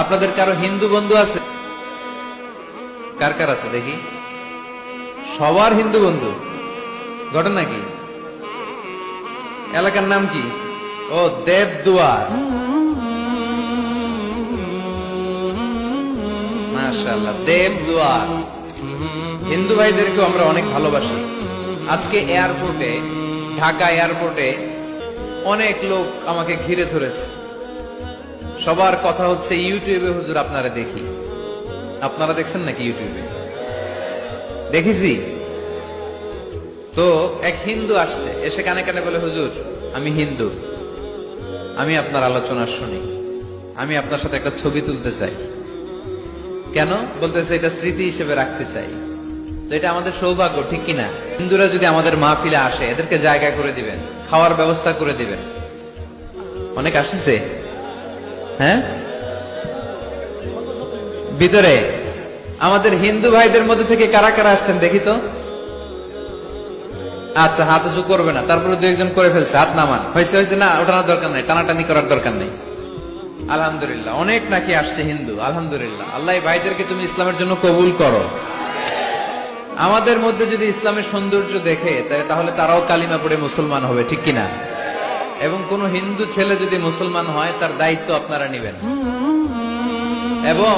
আপনাদের কারো হিন্দু বন্ধু আছে? কার কার আছে দেখি? সবার হিন্দু বন্ধু। ঘটনা কি? এলাকার নাম কি? ও, দেবদুয়ার। মাশাআল্লাহ, দেবদুয়ার। হিন্দু ভাইদেরকেও আমরা অনেক ভালোবাসি। আজকে এয়ারপোর্টে, ঢাকা এয়ারপোর্টে অনেক লোক আমাকে ঘিরে ধরেছে। সবার কথা হচ্ছে ইউটিউবে হুজুর আপনারা দেখি। আপনারা দেখছেন নাকি ইউটিউবে? দেখেছি তো। এক হিন্দু আসছে, এসে কানে কানে বলে, হুজুর আমি হিন্দু, আমি আপনার আলোচনা শুনি, আমি আপনার সাথে একটা ছবি তুলতে চাই। কেন? বলতেছে এটা স্মৃতি হিসেবে রাখতে চাই। তো এটা আমাদের সৌভাগ্য, ঠিক কিনা? হিন্দুরা যদি আমাদের মাহফিলে আসে, এদেরকে জায়গা করে দিবেন, খাওয়ার ব্যবস্থা করে দিবেন। অনেক আসছে, হ্যাঁ, ভিতরে। আমাদের হিন্দু ভাইদের মধ্যে থেকে কারা কারা আসছেন দেখি তো। আচ্ছা, হাত উঁচু করবে না, তারপরে দু একজন করে ফেলছে, হাত নামান। হয়েছে হয়েছে, না ওঠানোর দরকার নেই, টানাটানি করার দরকার নেই। আলহামদুলিল্লাহ, অনেক নাকি আসছে হিন্দু। আলহামদুলিল্লাহ, আল্লাহ ভাইদেরকে তুমি ইসলামের জন্য কবুল করো। আমাদের মধ্যে যদি ইসলামের সৌন্দর্য দেখে, তাহলে তারাও কালিমা পড়ে মুসলমান হবে, ঠিক কিনা? এবং কোন হিন্দু ছেলে যদি মুসলমান হয়, তার দায়িত্ব আপনারা নেবেন, এবং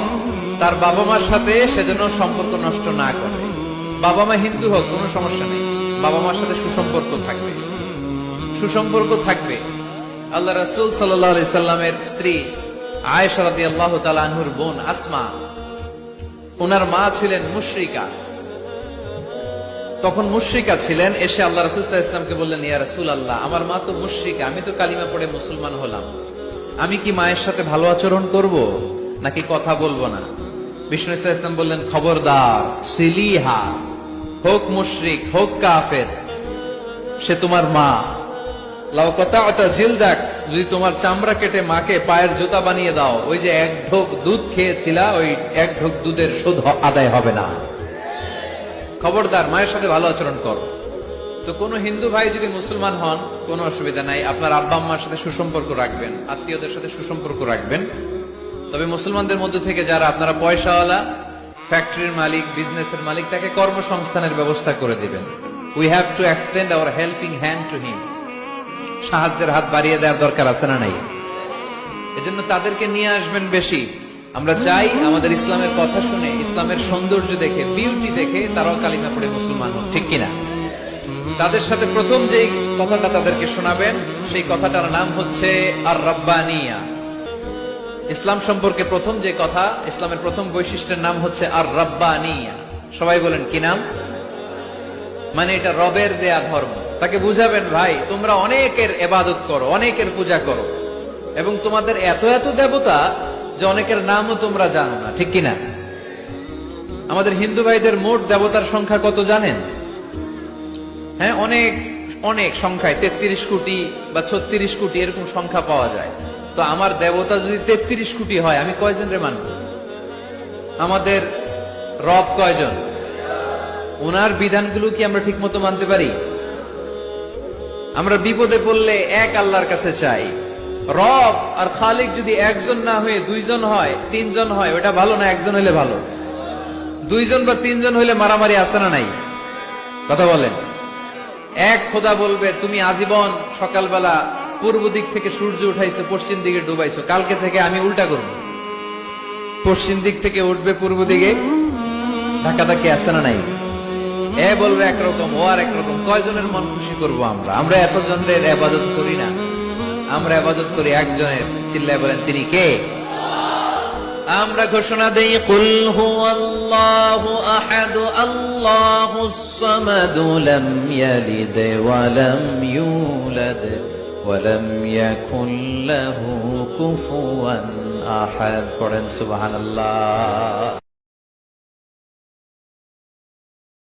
তার বাবা মার সাথে সেজন্য সম্পর্ক নষ্ট না করে। বাবা মা হিন্দু হোক, কোনো সমস্যা নেই, বাবা মার সাথে সুসম্পর্ক থাকবে, সুসম্পর্ক থাকবে। আল্লাহ রাসূল সাল্লাল্লাহু আলাইহি সাল্লামের স্ত্রী আয়েশা রাদিয়াল্লাহু তাআলা আনহুর বোন আসমা, ওনার মা ছিলেন মুশরিকা। তখন মুশরিকা ছিলেন। এসে আল্লাহ রাসূল সাল্লাল্লাহু আলাইহি ওয়াসাল্লামকে বললেন, ইয়া রাসূলুল্লাহ, আমার মা তো মুশরিকা, আমি তো কালিমা পড়ে মুসলমান হলাম, আমি কি মায়ের সাথে ভালো আচরণ করব নাকি কথা বলবো না? বিষ্ণু সাল্লাল্লাহু আলাইহি ওয়াসাল্লাম বললেন, খবরদার, সিলিহা, হোক মুশরিক হোক কাফের, সে তোমার মা। লাউ কাতা'তা জিলদাক, যদি তোমার চামড়া কেটে মাকে পায়ের জুতা বানিয়ে দাও, ওই যে এক ঢোক দুধ খেয়েছিলা, ওই এক ঢোক দুধের শোধ আদায় হবে না। খবরদার, মায়ের সাথে ভালো আচরণ করো। তো কোন হিন্দু ভাই যদি মুসলমান হন, কোনো অসুবিধা নাই, আপনার আব্বা আম্মার সাথে সুসম্পর্ক রাখবেন, আত্মীয়দের সাথে সুসম্পর্ক রাখবেন। তবে মুসলমানদের মধ্যে থেকে যারা আপনারা পয়সাওয়ালা, ফ্যাক্টরির মালিক, বিজনেসের মালিক, তাকে কর্মসংস্থানের ব্যবস্থা করে দিবেন। We have to extend hour helping hand to him. সাহায্যের হাত বাড়িয়ে দেওয়ার দরকার আছে না নাই? এজন্য তাদেরকে নিয়ে আসবেন বেশি। আমরা চাই আমাদের ইসলামের কথা শুনে, ইসলামের সৌন্দর্য দেখে, বিউটি দেখে তারাও কালিমা পড়ে মুসলমান হোক, ঠিক কিনা? তাদের সাথে প্রথম যেই কথাটা তাদেরকে শোনাবেন, সেই কথাটার নাম হচ্ছে আর রাব্বানিয়া। ইসলাম সম্পর্কে প্রথম যে কথা, ইসলামের প্রথম বৈশিষ্ট্যের নাম হচ্ছে আর রাব্বানিয়া। সবাই বলেন কি নাম? মানে এটা রবের দেয়া ধর্ম। তাকে বুঝাবেন, ভাই তোমরা অনেকের ইবাদত করো, অনেকের পূজা করো, এবং তোমাদের এত এত দেবতা যে অনেকের নামও তোমরা জানো না, ঠিক কিনা? আমাদের হিন্দু ভাইদের মোট দেবতার সংখ্যা কত জানেন? হ্যাঁ, অনেক অনেক সংখ্যায়, 33 কোটি বা 36 কোটি এরকম সংখ্যা পাওয়া যায়। তো আমার দেবতা যদি 33 কোটি হয়, আমি কয়জন রে মানব? আমাদের রব কয়জন? ওনার বিধানগুলো কি আমরা ঠিক মতো মানতে পারি? আমরা বিপদে পড়লে এক আল্লাহর কাছে চাই। রব আর খালিক যদি একজন না হয়ে দুইজন হয়, তিনজন হয়, ওটা ভালো না একজন হইলে ভালো? দুইজন বা তিনজন হইলে মারামারি আছে না নাই? কথা বলেন। এক খোদা বলবে, তুমি আজীবন সকালবেলা পূর্ব দিক থেকে সূর্য উঠাইছো, পশ্চিম দিকে ডুবাইছো, কালকে থেকে আমি উল্টা করব, পশ্চিম দিক থেকে উঠবে পূর্ব দিকে। ধাক্কাধাক্কি আছে না নাই? এ বলবে একরকম, ও আর একরকম। কয়জনের মন খুশি করবো আমরা? আমরা এতজনের ইবাদত করি না, আমরা ইবাদত করি একজনের। চিল্লায় বলেন, তিনি কে? আমরা ঘোষণা দেই, কুল হুয়াল্লাহু আহাদ, আল্লাহুস সামাদ, লাম ইয়ালিদ ওয়া লাম ইউলাদ ওয়া লাম ইয়াকুল লাহু কুফুয়ান আহাদ। পড়েন সুবহানাল্লাহ।